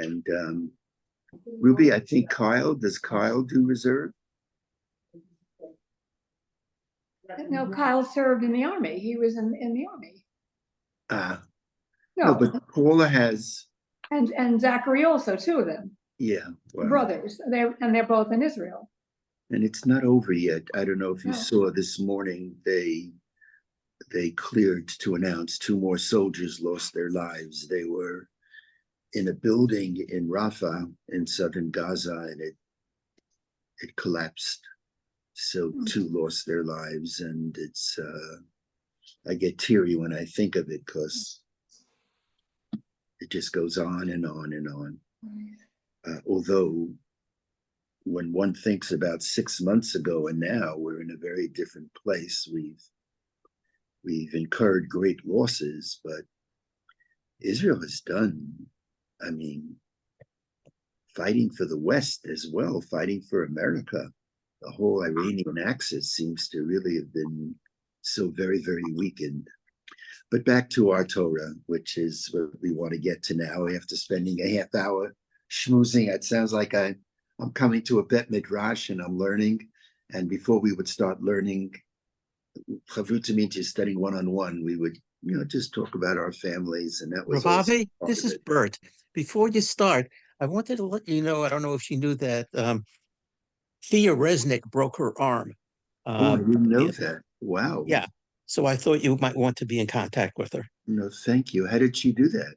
And Ruby, I think does Kyle do reserve? No, Kyle served in the Army. He was in the Army. No, but Paula has. And Zachary also, two of them. Yeah. Wow. Brothers. They're both in Israel. And it's not over yet. I don't know if you saw this morning, they cleared to announce 2 more soldiers lost their lives. They were in a building in Rafah in southern Gaza, and it collapsed. So 2 lost their lives, and it's I get teary when I think of it, because it just goes on and on and on. Although when one thinks about 6 months ago and now, we're in a very different place. We've incurred great losses, but Israel has done, I mean, fighting for the West as well, fighting for America. The whole Iranian axis seems to really have been so very, very weakened. But back to our Torah, which is what we want to get to now after spending a half hour schmoozing. It sounds like I'm coming to a Bet Midrash and I'm learning. And before we would start learning, Chavruta studying one-on-one, we would, just talk about our families. And that was Rav Avi, this is Bert. Before you start, I wanted to let you know, I don't know if you knew that Thea Resnick broke her arm. I didn't know that. Wow. Yeah. So I thought you might want to be in contact with her. No, thank you. How did she do that?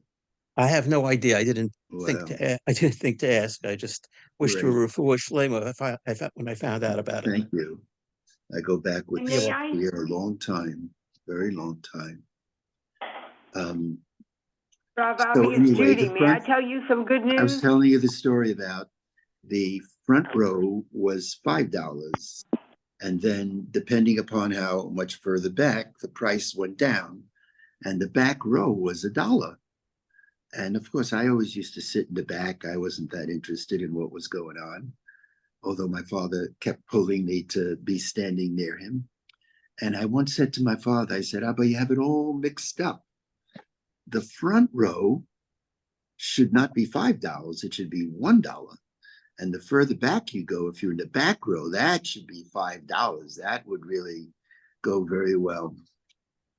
I have no idea. I didn't think to ask. I just wished her a refuah shlema when I found out about it. Thank you. I go back with Thea a long time, very long time. Rav Avi, it's Judy. May I tell you some good news? I was telling you the story about the front row was $5. And then depending upon how much further back, the price went down. And the back row was $1. And of course, I always used to sit in the back. I wasn't that interested in what was going on, although my father kept pulling me to be standing near him. And I once said to my father, I said, Abba, you have it all mixed up. The front row should not be $5. It should be $1. And the further back you go, if you're in the back row, that should be $5. That would really go very well.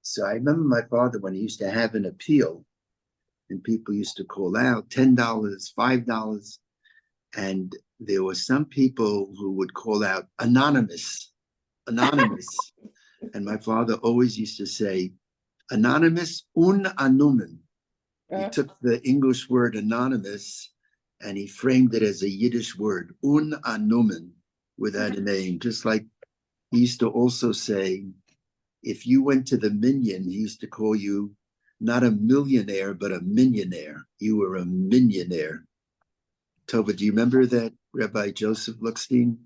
So I remember my father when he used to have an appeal, and people used to call out $10, $5. And there were some people who would call out anonymous. And my father always used to say, anonymous, unanumen. He took the English word anonymous and he framed it as a Yiddish word, unanumen, without a name. Just like he used to also say, if you went to the minyan, he used to call you not a millionaire, but a minionaire. You were a minionaire. Tova, do you remember that Rabbi Joseph Luckstein?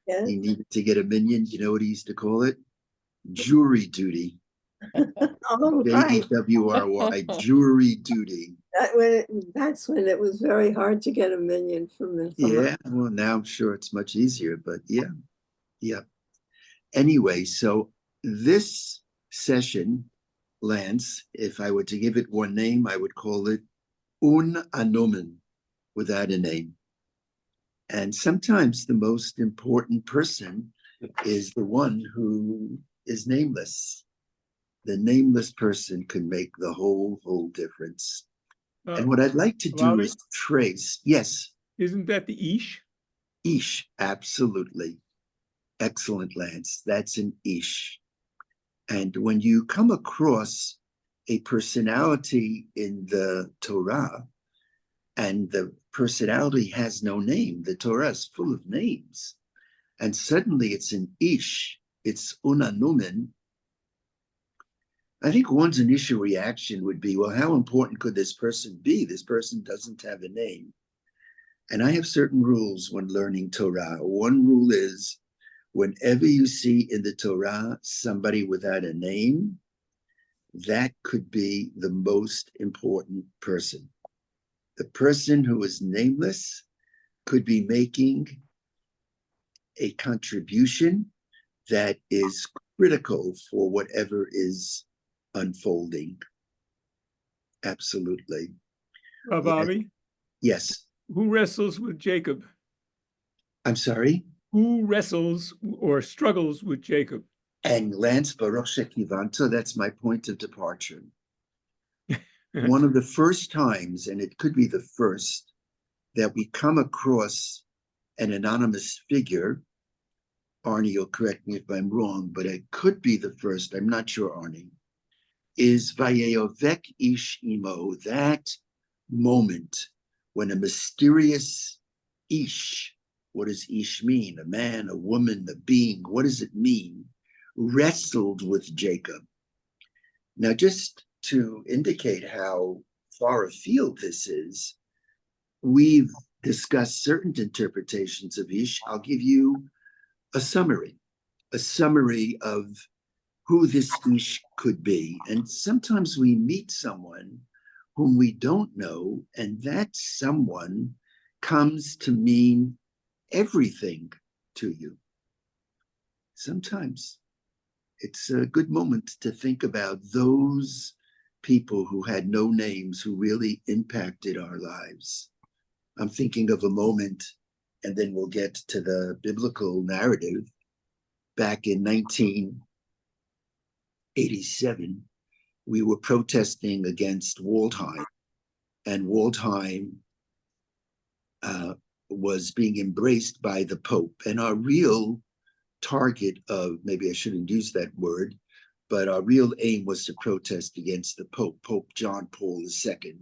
Yes. He needed to get a minyan. You know what he used to call it? Jury duty. Oh, J-E-W-R-Y, jury duty. That's when it was very hard to get a minyan from the. Yeah, well, now I'm sure it's much easier, but yeah. Anyway, so this session, Lance, if I were to give it one name, I would call it Un Anomen, without a name. And sometimes the most important person is the one who is nameless. The nameless person can make the whole difference. And what I'd like to do is trace. Yes. Isn't that the Ish? Ish, absolutely. Excellent, Lance. That's an Ish. And when you come across a personality in the Torah, and the personality has no name, the Torah is full of names, and suddenly it's an Ish, it's unanumen, I think one's initial reaction would be, well, how important could this person be? This person doesn't have a name. And I have certain rules when learning Torah. One rule is, whenever you see in the Torah somebody without a name, that could be the most important person. The person who is nameless could be making a contribution that is critical for whatever is unfolding. Absolutely. Rav Avi? Yes. Who wrestles with Jacob? I'm sorry? Who wrestles or struggles with Jacob? And Lance Baruch Shekivanta, that's my point of departure. One of the first times, and it could be the first, that we come across an anonymous figure. Arnie, you'll correct me if I'm wrong, but it could be the first, I'm not sure, Arnie, is Vayeyovek Ish Imo, that moment when a mysterious Ish, what does Ish mean? A man, a woman, a being, what does it mean? Wrestled with Jacob. Now, just to indicate how far afield this is, we've discussed certain interpretations of Ish. I'll give you a summary of who this Ish could be. And sometimes we meet someone whom we don't know, and that someone comes to mean everything to you. Sometimes it's a good moment to think about those people who had no names who really impacted our lives. I'm thinking of a moment, and then we'll get to the biblical narrative. Back in 1987, we were protesting against Waldheim, and Waldheim was being embraced by the Pope. And our real target of, maybe I shouldn't use that word, but our real aim was to protest against the Pope, Pope John Paul II.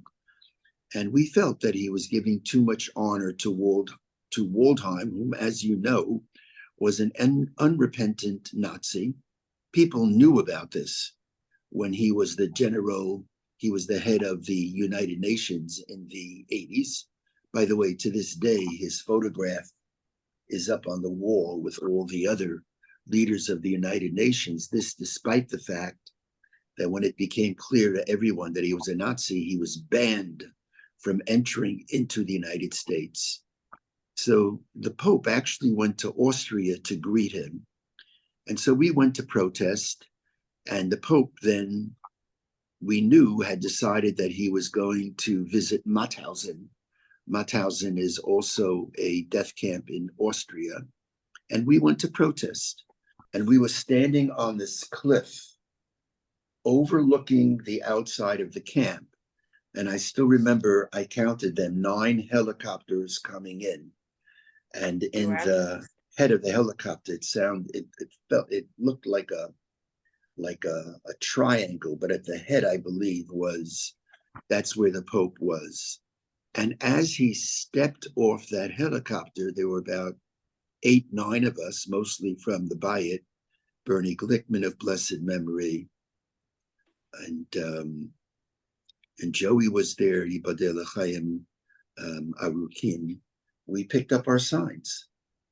And we felt that he was giving too much honor to Waldheim, whom, as you know, was an unrepentant Nazi. People knew about this when he was the head of the United Nations in the 80s. By the way, to this day, his photograph is up on the wall with all the other leaders of the United Nations. This despite the fact that when it became clear to everyone that he was a Nazi, he was banned from entering into the United States. So the Pope actually went to Austria to greet him. And so we went to protest, and the Pope then, we knew, had decided that he was going to visit Mauthausen. Mauthausen is also a death camp in Austria. And we went to protest. And we were standing on this cliff overlooking the outside of the camp. And I still remember I counted them, 9 helicopters coming in. And in the head of the helicopter, it looked like a triangle, but at the head, I believe, that's where the Pope was. And as he stepped off that helicopter, there were about 8, 9 of us, mostly from the Bayit, Bernie Glickman of blessed memory, and Joey was there, Yibadeh L'chaim Arukim. We picked up our signs.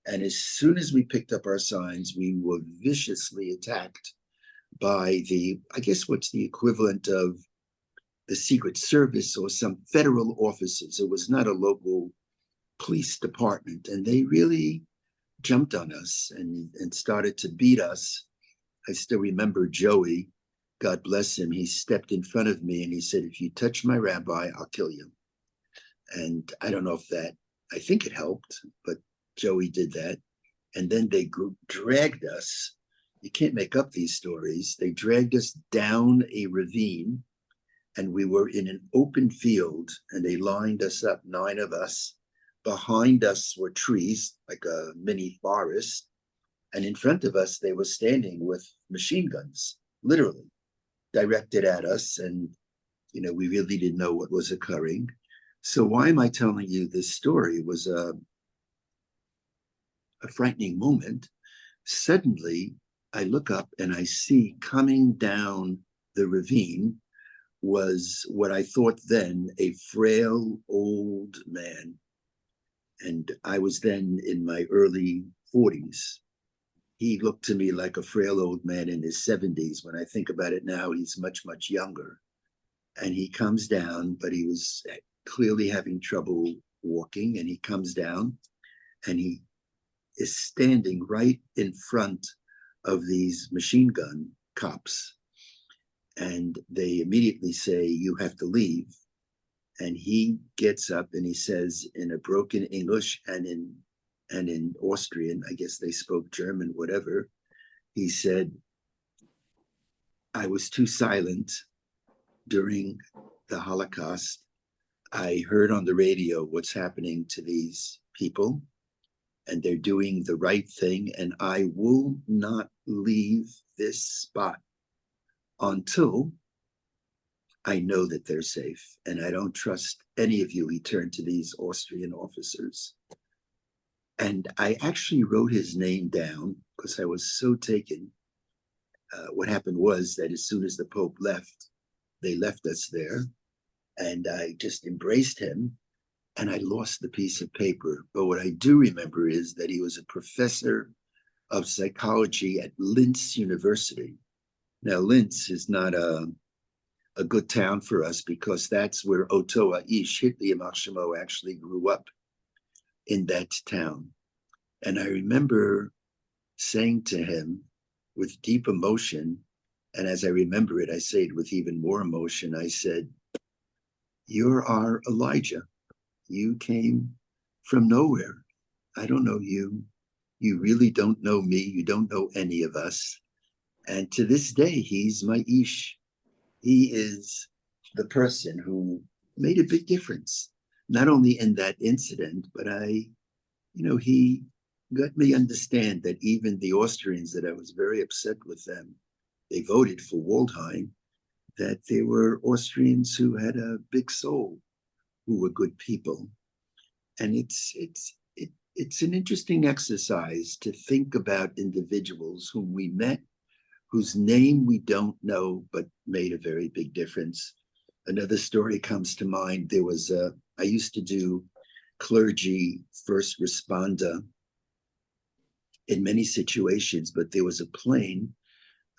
And as soon as we picked up our signs, we were viciously attacked by I guess what's the equivalent of the Secret Service or some federal officers. It was not a local police department. And they really jumped on us and started to beat us. I still remember Joey, God bless him. He stepped in front of me and he said, "If you touch my rabbi, I'll kill you." And I don't know I think it helped, but Joey did that. And then they dragged us. You can't make up these stories. They dragged us down a ravine, and we were in an open field, and they lined us up, 9 of us. Behind us were trees, like a mini forest. And in front of us, they were standing with machine guns, literally, directed at us. And, we really didn't know what was occurring. So why am I telling you this story? It was a frightening moment. Suddenly, I look up and I see coming down the ravine was what I thought then a frail old man. And I was then in my early 40s. He looked to me like a frail old man in his 70s. When I think about it now, he's much, much younger. And he comes down, but he was clearly having trouble walking. And he comes down and he is standing right in front of these machine gun cops. And they immediately say, "You have to leave." And he gets up and he says in a broken English and in Austrian, I guess they spoke German, whatever, he said, I was too silent during the Holocaust. I heard on the radio what's happening to these people, and they're doing the right thing, and I will not leave this spot until I know that they're safe, and I don't trust any of you. He turned to these Austrian officers. And I actually wrote his name down because I was so taken. What happened was that as soon as the Pope left, they left us there, and I just embraced him, and I lost the piece of paper. But what I do remember is that he was a professor of psychology at Linz University. Now, Linz is not a good town for us because that's where Otto Aish, Hitler Yamach Shemo, actually grew up, in that town. And I remember saying to him with deep emotion, and as I remember it, I say it with even more emotion, I said, you're our Elijah. You came from nowhere. I don't know you. You really don't know me. You don't know any of us. And to this day, he's my Ish. He is the person who made a big difference, not only in that incident, but he got me understand that even the Austrians, that I was very upset with them, they voted for Waldheim, that they were Austrians who had a big soul, who were good people. And it's an interesting exercise to think about individuals whom we met, whose name we don't know, but made a very big difference. Another story comes to mind. I used to do clergy first responder in many situations, but there was a plane,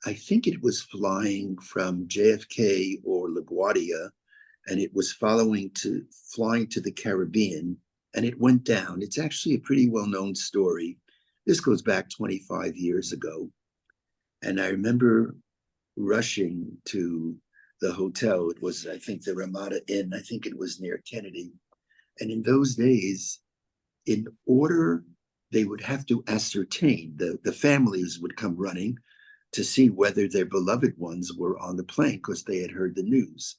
I think it was flying from JFK or LaGuardia, and it was flying to the Caribbean, and it went down. It's actually a pretty well-known story. This goes back 25 years ago. And I remember rushing to the hotel. It was, I think, the Ramada Inn. I think it was near Kennedy. And in those days, in order, they would have to ascertain, the families would come running to see whether their beloved ones were on the plane because they had heard the news.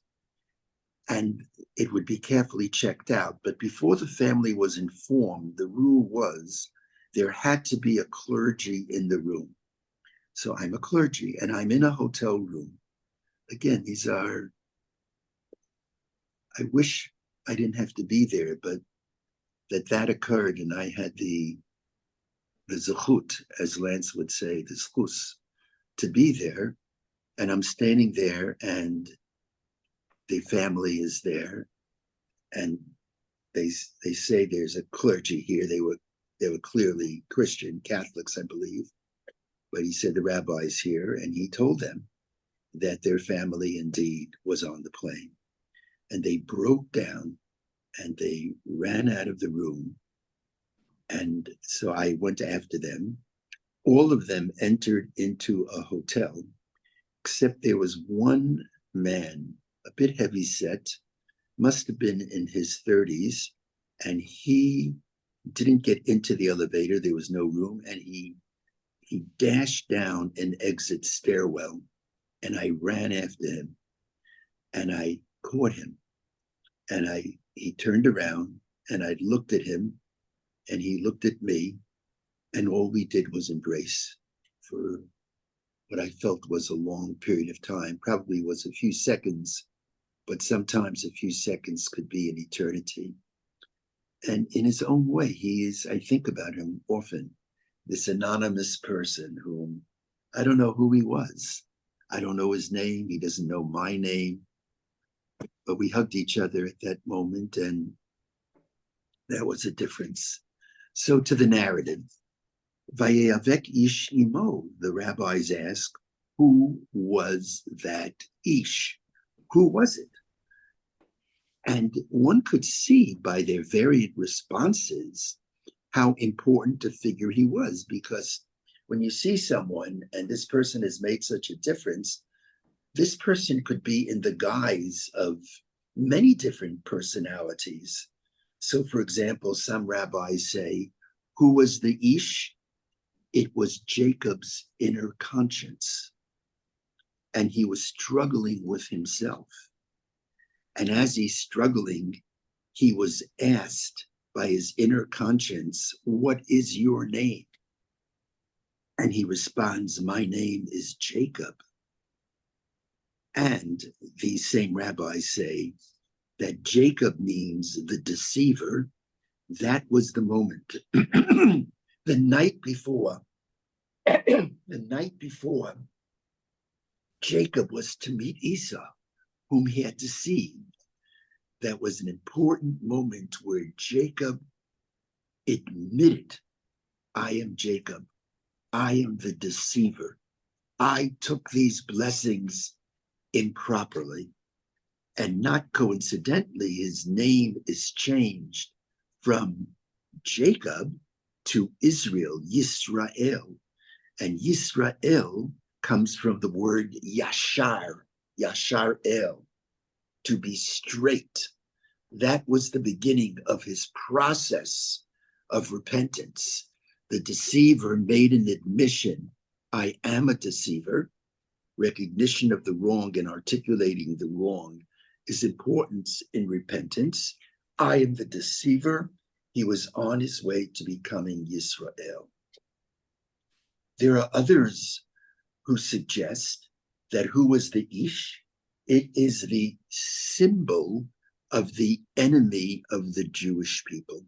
And it would be carefully checked out. But before the family was informed, the rule was there had to be a clergy in the room. So I'm a clergy and I'm in a hotel room. Again, I wish I didn't have to be there, but that occurred, and I had the zechut, as Lance would say, the schus, to be there. And I'm standing there and the family is there, and they say there's a clergy here. They were clearly Christian, Catholics, I believe. But he said the rabbi's here, and he told them that their family indeed was on the plane. And they broke down and they ran out of the room. And so I went after them. All of them entered into a hotel, except there was one man, a bit heavy set, must have been in his 30s, and he didn't get into the elevator. There was no room, and he dashed down an exit stairwell, and I ran after him, and I caught him, and he turned around, and I looked at him, and he looked at me, and all we did was embrace for what I felt was a long period of time, probably was a few seconds, but sometimes a few seconds could be an eternity. And in his own way, I think about him often, this anonymous person whom I don't know who he was. I don't know his name. He doesn't know my name. But we hugged each other at that moment, and that was a difference. So to the narrative, Vayavek ish imo, the rabbis ask, who was that ish? Who was it? And one could see by their varied responses how important a figure he was, because when you see someone and this person has made such a difference, this person could be in the guise of many different personalities. So, for example, some rabbis say, who was the Ish? It was Jacob's inner conscience. And he was struggling with himself. And as he's struggling, he was asked by his inner conscience, what is your name? And he responds, my name is Jacob. And these same rabbis say that Jacob means the deceiver. That was the moment. The night before, Jacob was to meet Esau, whom he had deceived. That was an important moment where Jacob admitted, I am Jacob. I am the deceiver. I took these blessings improperly. And not coincidentally, his name is changed from Jacob to Israel, Yisrael. And Yisrael comes from the word Yashar, Yashar El, to be straight. That was the beginning of his process of repentance. The deceiver made an admission, I am a deceiver. Recognition of the wrong and articulating the wrong is important in repentance. I am the deceiver. He was on his way to becoming Yisrael. There are others who suggest that who was the Ish? It is the symbol of the enemy of the Jewish people,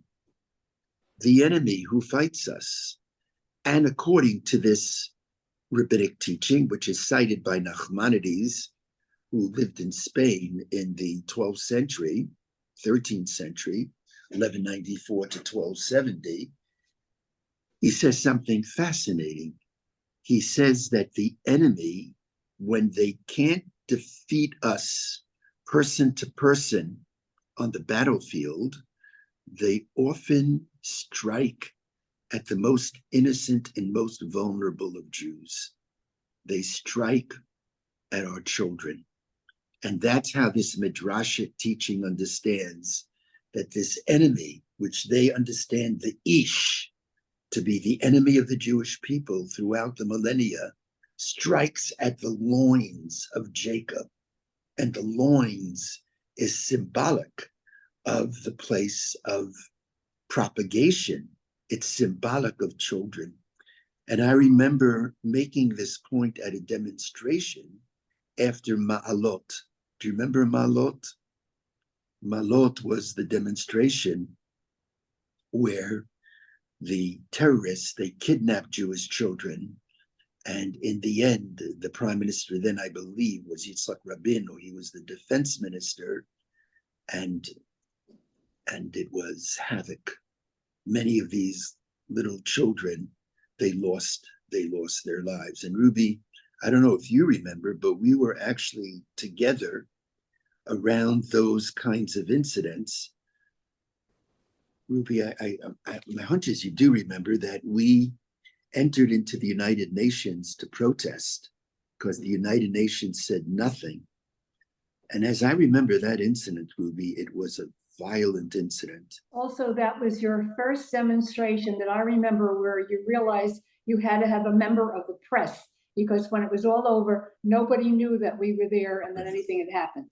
the enemy who fights us. And according to this rabbinic teaching, which is cited by Nachmanides, who lived in Spain in the 12th century, 13th century, 1194 to 1270, he says something fascinating. He says that the enemy, when they can't defeat us person to person on the battlefield, they often strike at the most innocent and most vulnerable of Jews. They strike at our children. And that's how this Midrashic teaching understands that this enemy, which they understand the Ish to be the enemy of the Jewish people throughout the millennia, strikes at the loins of Jacob. And the loins is symbolic of the place of propagation. It's symbolic of children. And I remember making this point at a demonstration after Ma'alot. Do you remember Ma'alot? Ma'alot was the demonstration where the terrorists, they kidnapped Jewish children. And in the end, the prime minister then, I believe, was Yitzhak Rabin, or he was the defense minister. And it was havoc. Many of these little children, they lost their lives. And Ruby, I don't know if you remember, but we were actually together around those kinds of incidents. Ruby, my hunch is you do remember that we entered into the United Nations to protest because the United Nations said nothing. And as I remember that incident, Ruby, it was a violent incident. Also, that was your first demonstration that I remember where you realized you had to have a member of the press, because when it was all over, nobody knew that we were there and that anything had happened.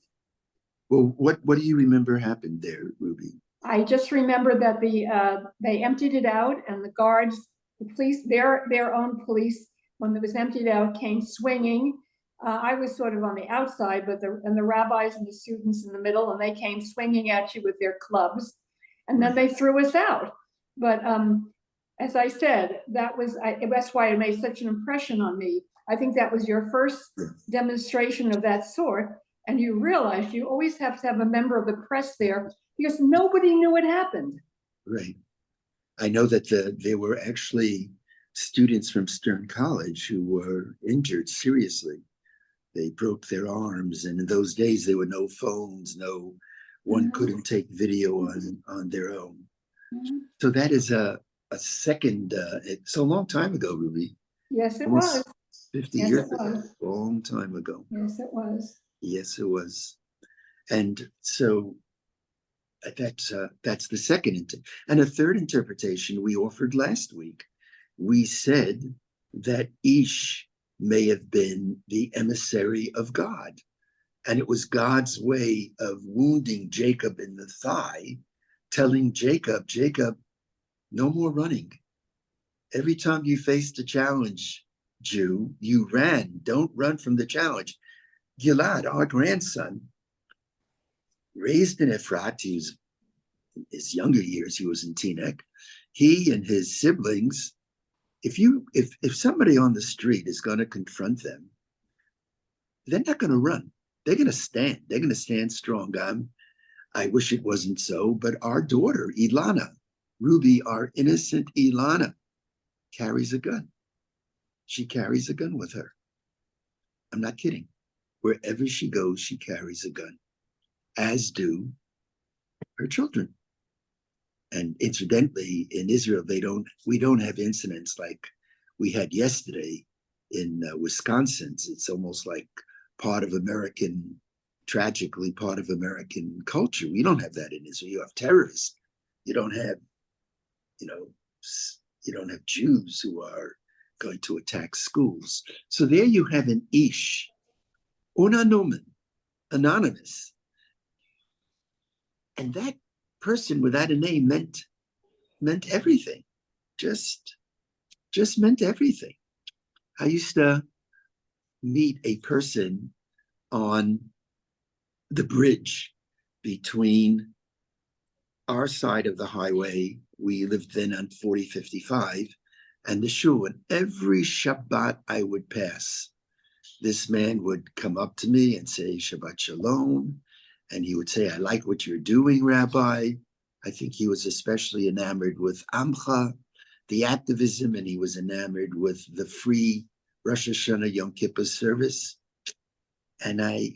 Well, what do you remember happened there, Ruby? I just remember that they emptied it out, and the guards, the police, their own police, when it was emptied out, came swinging. I was sort of on the outside, but the rabbis and the students in the middle, and they came swinging at you with their clubs, and then they threw us out. But as I said, that's why it made such an impression on me. I think that was your first demonstration of that sort, and you realized you always have to have a member of the press there because nobody knew what happened. Right. I know that there were actually students from Stern College who were injured seriously. They broke their arms, and in those days there were no phones, one couldn't take video on their own. So that is a second, it's a long time ago, Ruby. Yes, it Almost was. 50 Yes, years it ago, was. long time ago. Yes, it was. Yes, it was. And so that's the second. And a third interpretation we offered last week. We said that Ish may have been the emissary of God. And it was God's way of wounding Jacob in the thigh, telling Jacob, no more running. Every time you faced a challenge, Jew, you ran. Don't run from the challenge. Gilad, our grandson, raised in Efrat, he was in his younger years, he was in Teaneck. He and his siblings, if somebody on the street is going to confront them, they're not going to run. They're going to stand. They're going to stand strong. I wish it wasn't so, but our daughter, Ilana, Ruby, our innocent Ilana, carries a gun. She carries a gun with her. I'm not kidding. Wherever she goes, she carries a gun, as do her children. And incidentally, in Israel, we don't have incidents like we had yesterday in Wisconsin. It's almost like tragically part of American culture. We don't have that in Israel. You have terrorists. You don't have, you don't have Jews who are going to attack schools. So there you have an Ish, Unanuman, anonymous. And that person without a name meant everything. Just meant everything. I used to meet a person on the bridge between our side of the highway. We lived then on 4055 and the shul. And every Shabbat I would pass, this man would come up to me and say, Shabbat Shalom. And he would say, I like what you're doing, Rabbi. I think he was especially enamored with Amcha, the activism, and he was enamored with the free Rosh Hashanah Yom Kippur service. And I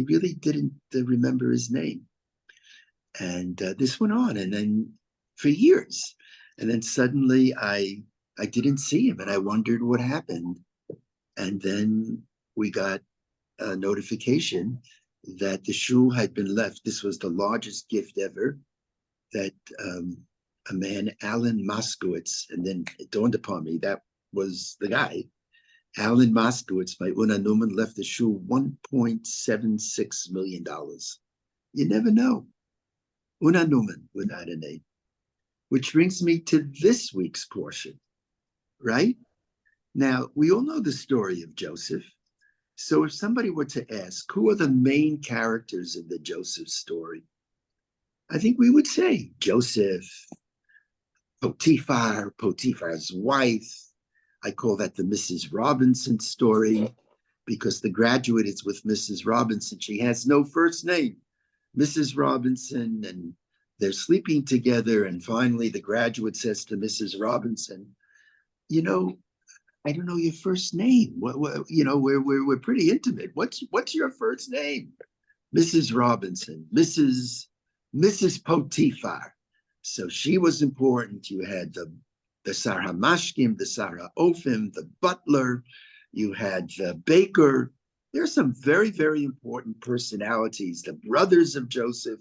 really didn't remember his name. And this went on, and then for years. And then suddenly I didn't see him, and I wondered what happened. And then we got a notification that the shul had been left. This was the largest gift ever, that a man, Alan Moskowitz, and then it dawned upon me that was the guy, Alan Moskowitz, by Una Newman, left the shul $1.76 million. You never know. Una Newman without a name. Which brings me to this week's portion, right? Now, we all know the story of Joseph. So if somebody were to ask, who are the main characters of the Joseph story? I think we would say Joseph, Potiphar's wife. I call that the Mrs. Robinson story because the graduate is with Mrs. Robinson. She has no first name, Mrs. Robinson, and they're sleeping together. And finally, the graduate says to Mrs. Robinson, I don't know your first name. We're pretty intimate. What's your first name? Mrs. Robinson, Mrs. Potiphar. So she was important. You had the Sarah Mashkim, the Sarah Ophim, the butler. You had the baker. There are some very, very important personalities, the brothers of Joseph.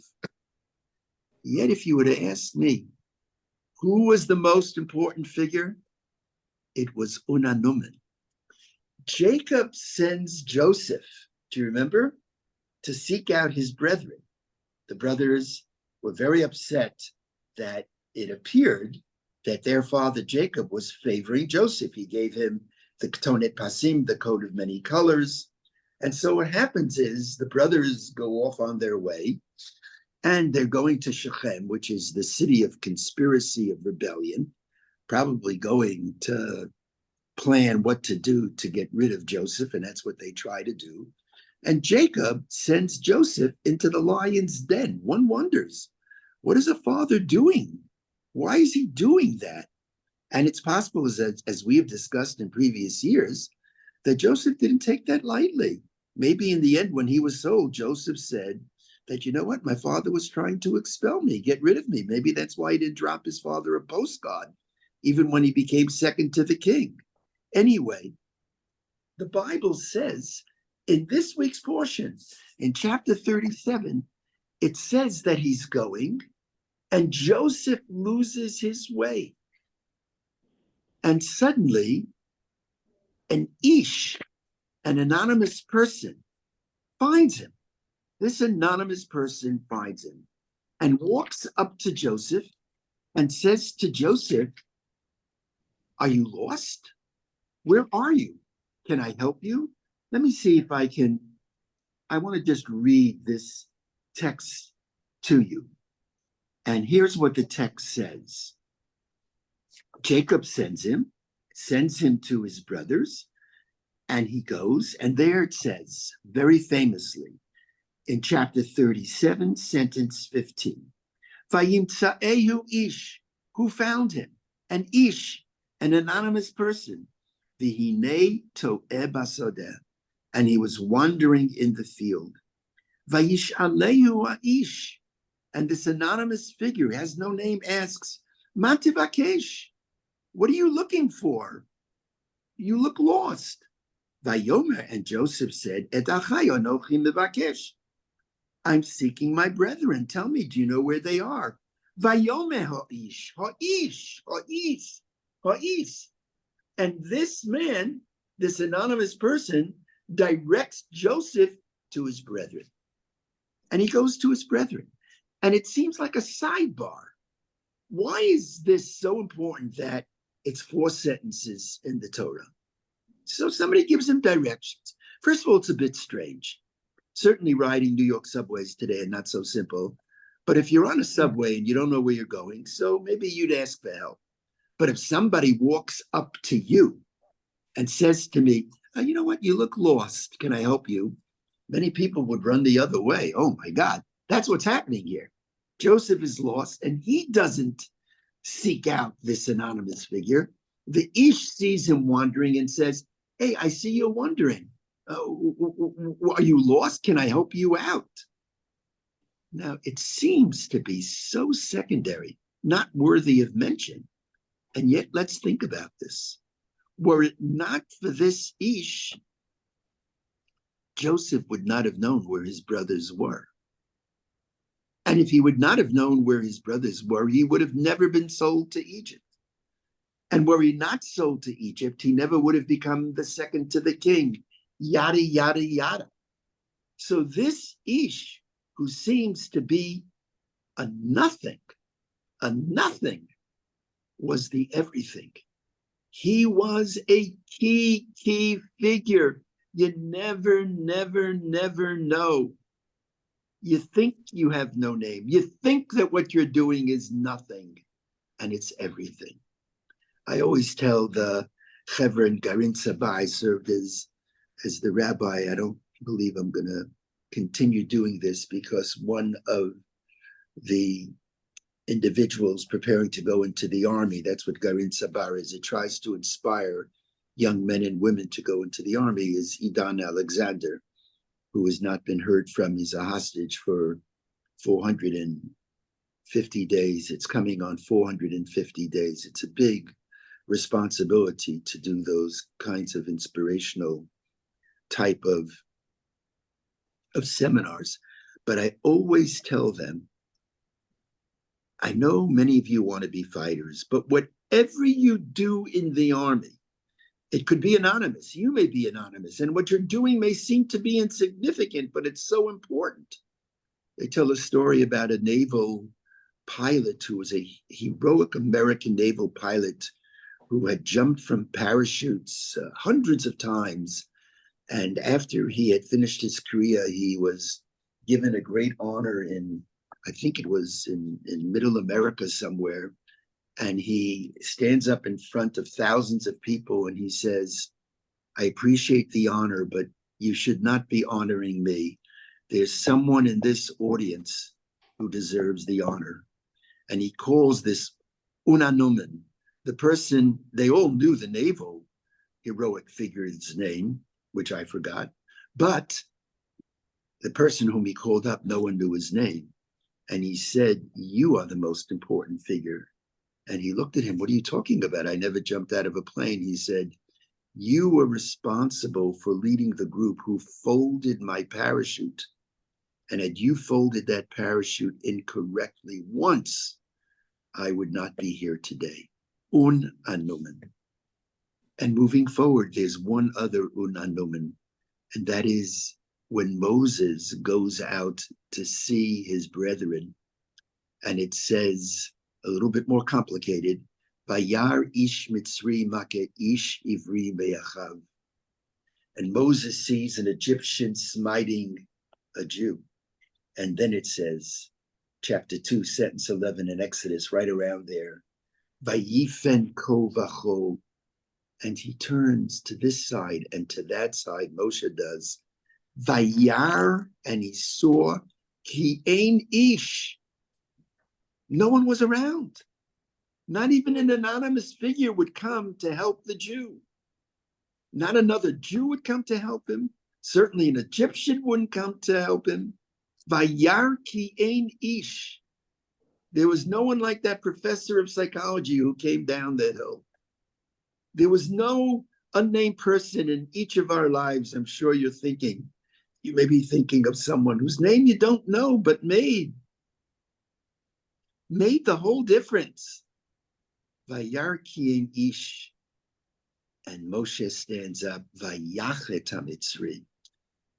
Yet if you were to ask me, who was the most important figure? It was Una Newman. Jacob sends Joseph, do you remember? To seek out his brethren. The brothers were very upset that it appeared that their father Jacob was favoring Joseph. He gave him the Ketonet Pasim, the coat of many colors. And so what happens is the brothers go off on their way, and they're going to Shechem, which is the city of conspiracy, of rebellion, probably going to plan what to do to get rid of Joseph, and that's what they try to do. And Jacob sends Joseph into the lion's den. One wonders, what is a father doing? Why is he doing that? And it's possible, as we have discussed in previous years, that Joseph didn't take that lightly. Maybe in the end, when he was sold, Joseph said that, you know what, my father was trying to expel me, get rid of me. Maybe that's why he didn't drop his father a postcard, even when he became second to the king. Anyway, the Bible says in this week's portion, In chapter 37, it says that he's going, and Joseph loses his way. And suddenly, an Ish, an anonymous person, finds him. This anonymous person finds him and walks up to Joseph and says to Joseph, "Are you lost? Where are you? Can I help you?" Let me see if I can. I want to just read this text to you. And here's what the text says. Jacob sends him to his brothers, and he goes. And there it says, very famously, in chapter 37, sentence 15, Vayimtsaehu Ish, who found him, an Ish, an anonymous person, Vihine to'eh basodeh, and he was wandering in the field. Vayish'alehu Ish, and this anonymous figure, has no name, asks, Ma tivakesh, what are you looking for? You look lost. Vayomer, and Joseph said, Et achai anochi mevakesh, I'm seeking my brethren. Tell me, do you know where they are? Vayomer ha'ish, ha'ish, ha'ish, ha'ish. And this man, this anonymous person, directs Joseph to his brethren. And he goes to his brethren. And it seems like a sidebar. Why is this so important that it's 4 sentences in the Torah? So somebody gives him directions. First of all, it's a bit strange. Certainly riding New York subways today are not so simple. But if you're on a subway and you don't know where you're going, so maybe you'd ask for help. But if somebody walks up to you and says to me, oh, you know what, you look lost, can I help you? Many people would run the other way. Oh my God, that's what's happening here. Joseph is lost and he doesn't seek out this anonymous figure. The Ish sees him wandering and says, hey, I see you're wandering. Are you lost? Can I help you out? Now, it seems to be so secondary, not worthy of mention. And yet, let's think about this. Were it not for this Ish, Joseph would not have known where his brothers were. And if he would not have known where his brothers were, he would have never been sold to Egypt. And were he not sold to Egypt, he never would have become the second to the king, yada, yada, yada. So this Ish, who seems to be a nothing, was the everything. He was a key figure. You never know. You think you have no name. You think that what you're doing is nothing, and it's everything. I always tell the Chevra in Garin Sabah, I served as the rabbi. I don't believe I'm going to continue doing this because one of the individuals preparing to go into the army, that's what Garin Sabah is. It tries to inspire young men and women to go into the army, is Idan Alexander, who has not been heard from. He's a hostage for 450 days. It's coming on 450 days. It's a big responsibility to do those kinds of inspirational type of seminars. But I always tell them, I know many of you want to be fighters, but whatever you do in the army, it could be anonymous. You may be anonymous, and what you're doing may seem to be insignificant, but it's so important. They tell a story about a naval pilot who was a heroic American naval pilot who had jumped from parachutes hundreds of times. And after he had finished his career, he was given a great honor in, I think it was in Middle America somewhere. And he stands up in front of thousands of people and he says, I appreciate the honor, but you should not be honoring me. There's someone in this audience who deserves the honor. And he calls this Unanumen, the person, they all knew the naval heroic figure's name, which I forgot, but the person whom he called up, no one knew his name. And he said, you are the most important figure. And he looked at him, what are you talking about? I never jumped out of a plane. He said, you were responsible for leading the group who folded my parachute and had you folded that parachute incorrectly once, I would not be here today. Unangenommen. And moving forward, there's one other unangenommen, and that is when Moses goes out to see his brethren, and it says, a little bit more complicated, Vayar ish mitzri make ish ivri be'achav. And Moses sees an Egyptian smiting a Jew. And then it says, chapter 2, sentence 11 in Exodus, right around there, Vayifen ko vacho. And he turns to this side and to that side, Moshe does, Vayar, and he saw, ki ein ish. No one was around. Not even an anonymous figure would come to help the Jew. Not another Jew would come to help him. Certainly an Egyptian wouldn't come to help him. Vayar ki ein ish. There was no one like that professor of psychology who came down the hill. There was no unnamed person in each of our lives. I'm sure you're thinking, you may be thinking of someone whose name you don't know, but made the whole difference. Vayar ki ein ish. And Moshe stands up, Vayachet HaMitzri,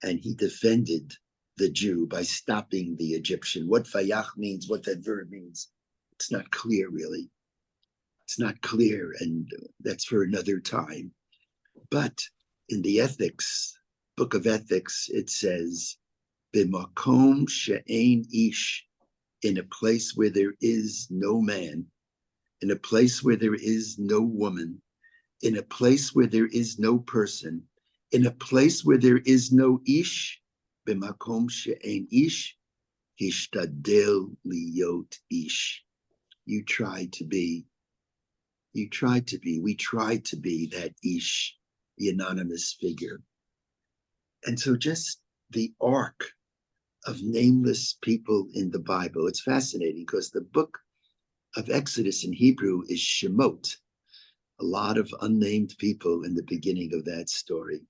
and he defended the Jew by stopping the Egyptian. What Vayach means, what that verb means, it's not clear really. It's not clear, and that's for another time. But in the ethics, book of ethics, it says, B'makom she'ein ish, in a place where there is no man, in a place where there is no woman, in a place where there is no person, in a place where there is no ish, b'makom she'ein ish, hishtadel liyot ish. We tried to be that ish, the anonymous figure. And so just the arc of nameless people in the Bible, it's fascinating because the book of Exodus in Hebrew is Shemot, a lot of unnamed people in the beginning of that story,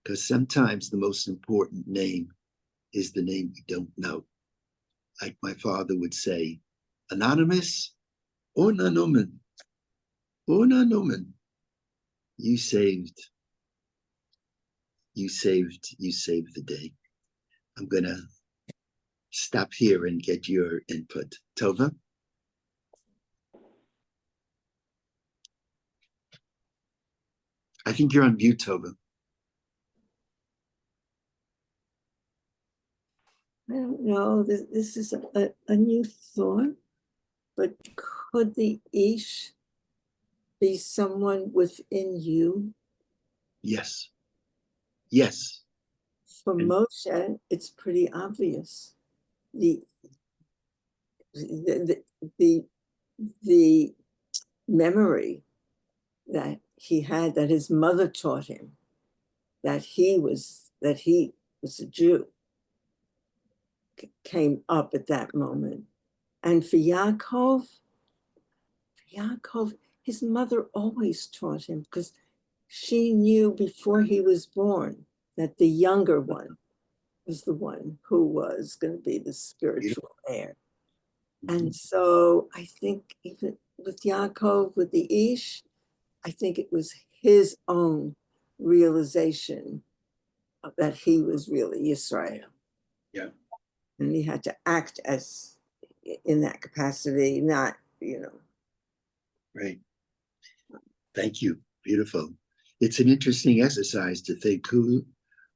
because sometimes the most important name is the name we don't know. Like my father would say, anonymous, unangenommen, unangenommen. You saved the day. I'm gonna stop here and get your input. Tova? I think you're on mute, Tova. I don't know, this is a new thought, but could the ish be someone within you? Yes. Yes. For Moshe, it's pretty obvious. The memory that he had, that his mother taught him, that he was a Jew, came up at that moment. And for Yaakov, his mother always taught him, because she knew before he was born that the younger one was the one who was going to be the spiritual heir. And so I think even with Yaakov, with the Ish, I think it was his own realization that he was really Israel. Yeah. And he had to act as in that capacity, not, Right. Thank you. Beautiful. It's an interesting exercise to think who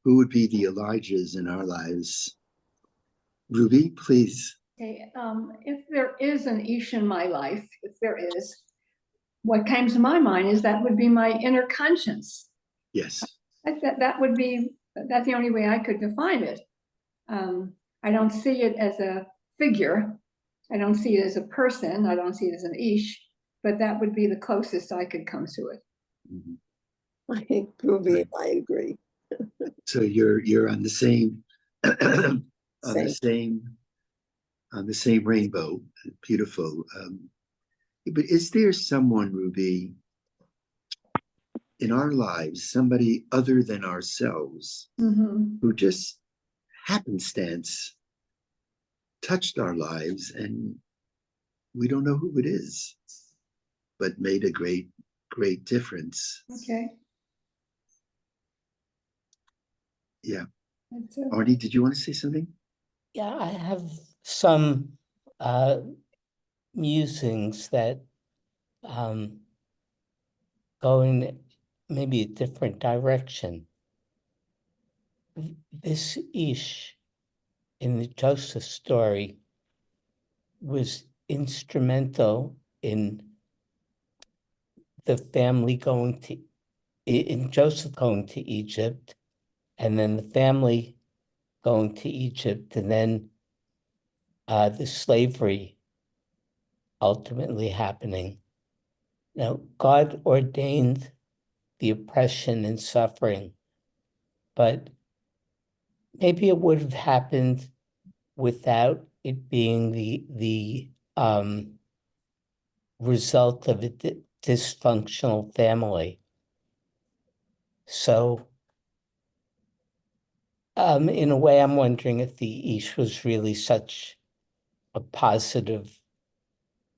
would be the Elijahs in our lives. Ruby, please. Okay, if there is an Ish in my life, if there is, what came to my mind is that would be my inner conscience. Yes. That's the only way I could define it. I don't see it as a figure. I don't see it as a person. I don't see it as an Ish, but that would be the closest I could come to it. Mm-hmm. I think, Ruby, I agree. So you're on the same on the same rainbow. Beautiful. But is there someone, Ruby, in our lives, somebody other than ourselves, who just happenstance touched our lives, and we don't know who it is, but made a great, great difference. Okay. Yeah. That's it. Arnie, did you want to say something? Yeah, I have some musings that go in maybe a different direction. This Ish in the Joseph story was instrumental in the family going to, in Joseph going to Egypt, and then the family going to Egypt, and then the slavery ultimately happening. Now, God ordained the oppression and suffering, but maybe it would have happened without it being the result of a dysfunctional family. So, in a way, I'm wondering if the Ish was really such a positive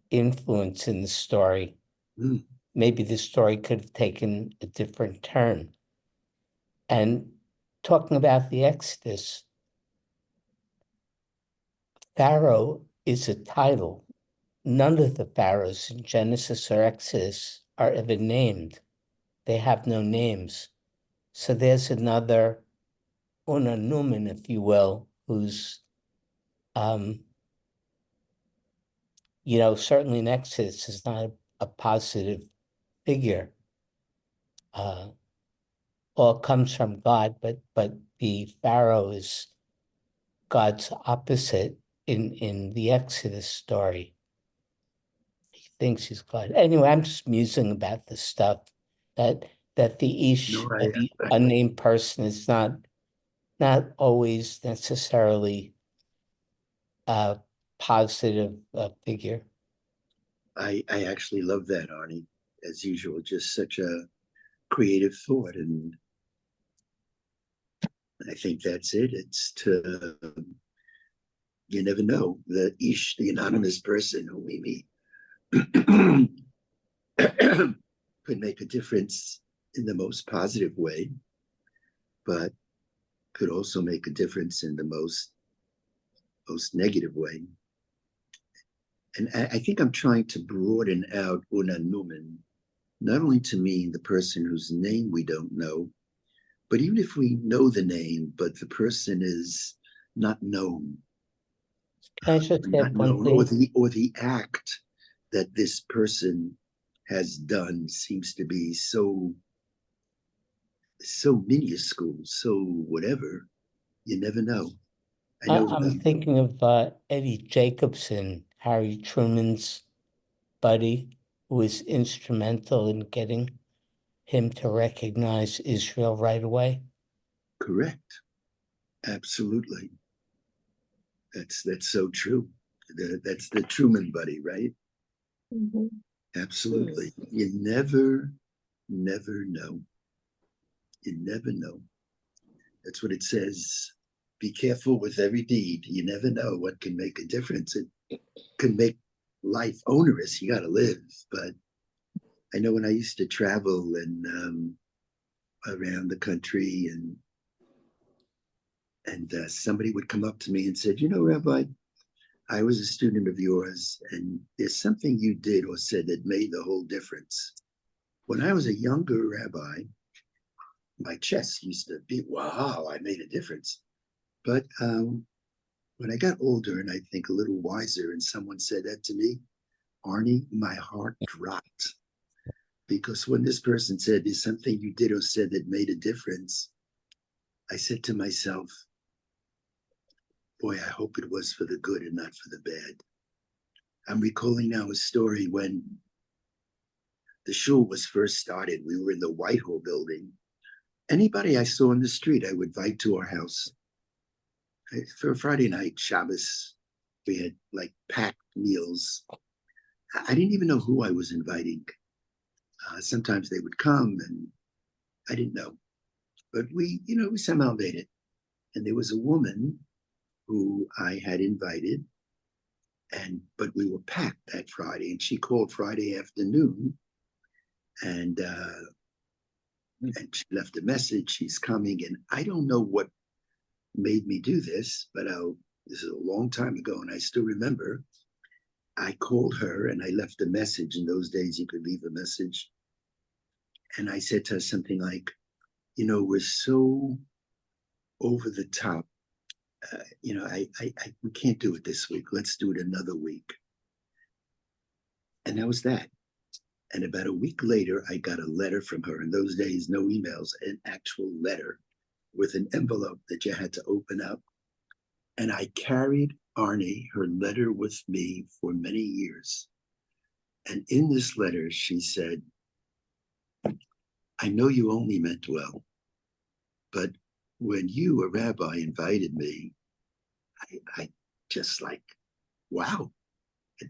influence in the story. Mm. Maybe the story could have taken a different turn. And talking about the Exodus, Pharaoh is a title. None of the pharaohs in Genesis or Exodus are ever named. They have no names. So there's another Unanuman, if you will, who's, certainly in Exodus is not a positive figure. All comes from God, but the Pharaoh is God's opposite in the Exodus story. He thinks he's God. Anyway, I'm just musing about this stuff that the Ish, No, the unnamed person, is not always necessarily a positive figure. I actually love that, Arnie. As usual, just such a creative thought, and I think that's it. It's to you never know, the Ish, the anonymous person who we meet, could make a difference in the most positive way, but could also make a difference in the most negative way. And I think I'm trying to broaden out Unanuman, not only to mean the person whose name we don't know, but even if we know the name, but the person is not known, Can I just add one thing? or the act that this person has done seems to be so minuscule, so whatever. You never know. I know. I'm thinking of Eddie Jacobson, Harry Truman's buddy, who was instrumental in getting him to recognize Israel right away. Correct. Absolutely. That's so true. That's the Truman buddy, right? Mhm. Absolutely. You never know. You never know. That's what it says. Be careful with every deed. You never know what can make a difference. It can make life onerous. You got to live. But I know when I used to travel and around the country, and somebody would come up to me and said, Rabbi, I was a student of yours, and there's something you did or said that made the whole difference. When I was a younger rabbi, my chest used to be, wow, I made a difference. But when I got older and I think a little wiser, and someone said that to me, Arnie, my heart dropped. Because when this person said there's something you did or said that made a difference, I said to myself, boy, I hope it was for the good and not for the bad. I'm recalling now a story when the shul was first started. We were in the Whitehall building. Anybody I saw in the street, I would invite to our house. For Friday night, Shabbos, we had like packed meals. I didn't even know who I was inviting. Sometimes they would come and I didn't know. But we somehow made it. And there was a woman who I had invited, but we were packed that Friday, and she called Friday afternoon, and she left a message. She's coming, and I don't know what made me do this, but this is a long time ago, and I still remember. I called her and I left a message. In those days, you could leave a message, and I said to her something like, we're so over the top. We can't do it this week. Let's do it another week. And that was that. And about a week later, I got a letter from her. In those days, no emails, an actual letter with an envelope that you had to open up. And I carried Arnie, her letter, with me for many years. And in this letter, she said, I know you only meant well, but when you, a rabbi, invited me, I just like, wow,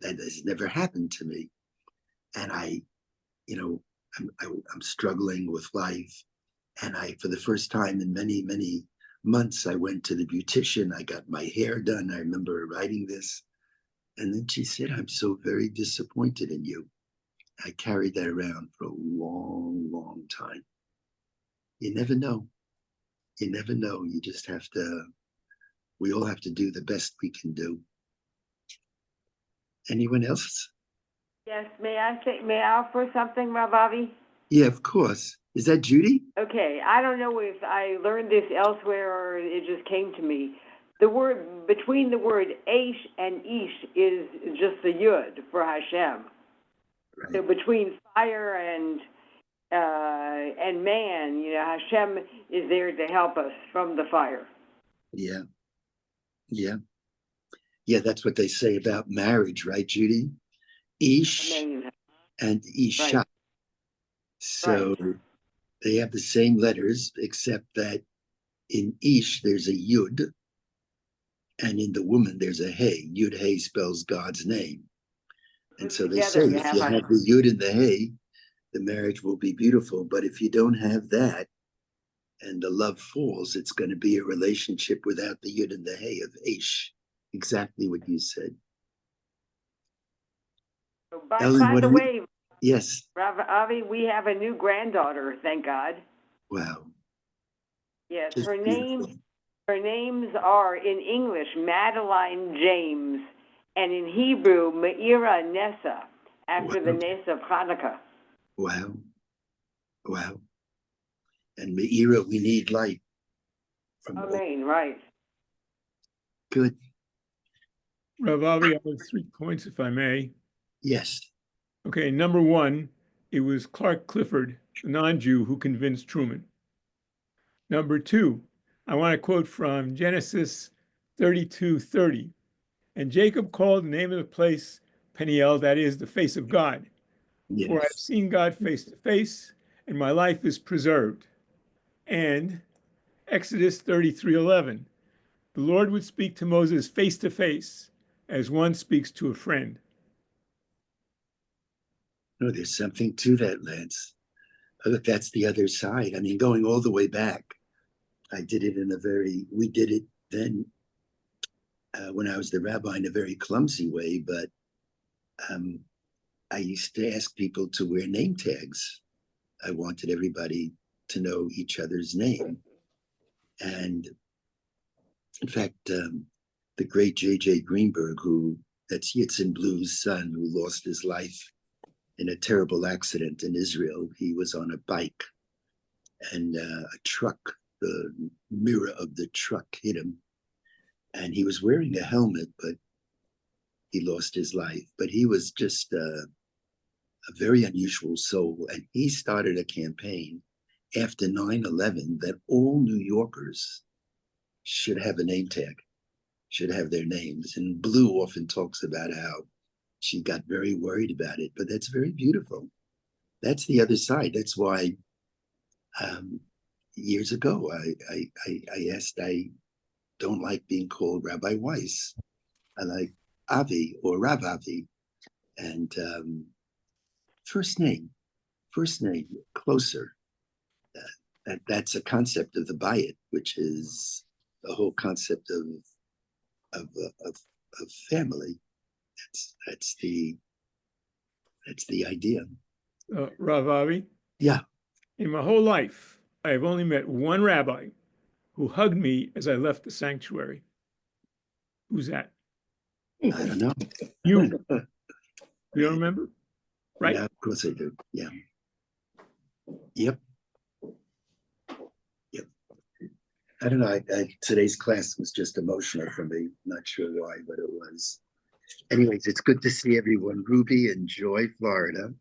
that has never happened to me. And I'm struggling with life. And for the first time in many, many months, I went to the beautician. I got my hair done. I remember writing this. And then she said, I'm so very disappointed in you. I carried that around for a long, long time. You never know. You never know. You just have to, we all have to do the best we can do. Anyone else? Yes, may I offer something, Rav Avi? Yeah, of course. Is that Judy? Okay, I don't know if I learned this elsewhere or it just came to me. The word, between the word Aish and Ish is just the Yud for Hashem. Right. So between fire and man, Hashem is there to help us from the fire. Yeah. Yeah. Yeah, that's what they say about marriage, right, Judy? Ish Amazing. and Isha. Right. So they have the same letters, except that in Ish, there's a Yud, and in the woman, there's a Hey. Yud Hey spells God's name. And so they say, if you have the Yud and the Hey, the marriage will be beautiful. But if you don't have that, and the love falls, it's going to be a relationship without the Yud and the Hey of Ish. Exactly what you said. By Ellen, the way, yes. Rav Avi, we have a new granddaughter, thank God. Wow. Yes, Just her beautiful. names are in English Madeline James, and in Hebrew Meira Nessa, after the Ness of Hanukkah. Wow. Wow. And Meira, we need light. Amen, right. Good. Rav Avi, I have 3 points, if I may. Yes. Okay, number 1, it was Clark Clifford, the non-Jew, who convinced Truman. Number 2, I want to quote from Genesis 32:30. And Jacob called the name of the place Peniel, that is, the face of God. Yes. For I have seen God face to face, and my life is preserved. And Exodus 33:11. The Lord would speak to Moses face to face, as one speaks to a friend. No, there's something to that, Lance. Look, that's the other side. I mean, going all the way back, we did it then when I was the rabbi in a very clumsy way, but I used to ask people to wear name tags. I wanted everybody to know each other's name. And in fact, the great J.J. Greenberg, that's Yitzhak Blue's son, who lost his life in a terrible accident in Israel. He was on a bike and a truck, the mirror of the truck hit him. And he was wearing a helmet, but he lost his life. But he was just a very unusual soul. And he started a campaign after 9/11 that all New Yorkers should have a name tag, should have their names. And Blue often talks about how she got very worried about it, but that's very beautiful. That's the other side. That's why years ago I asked, I don't like being called Rabbi Weiss. I like Avi or Rav Avi. And first name, closer. That's a concept of the Bayit, which is the whole concept of of family. That's the idea. Rav Avi, Yeah, in my whole life, I have only met one rabbi who hugged me as I left the sanctuary. Who's that? I don't know. You. You don't remember? Right? Yeah, of course I do. Yeah. Yep. I don't know. Today's class was just emotional for me. Not sure why, but it was. Anyways, it's good to see everyone. Ruby, enjoy Florida.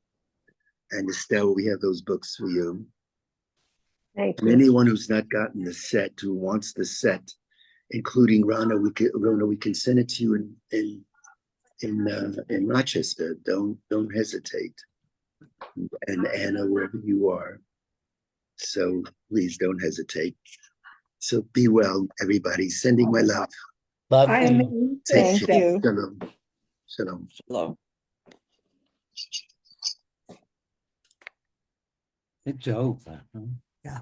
And Estelle, we have those books for you. Thank And you. anyone who's not gotten the set, who wants the set, including Rona, we can send it to you in Rochester. Don't hesitate. And Anna, wherever you are. So please don't hesitate. So be well, everybody. Sending my love. Love I you. am. Thank you. Shalom. Shalom. Hello. It's over. Huh? Yeah.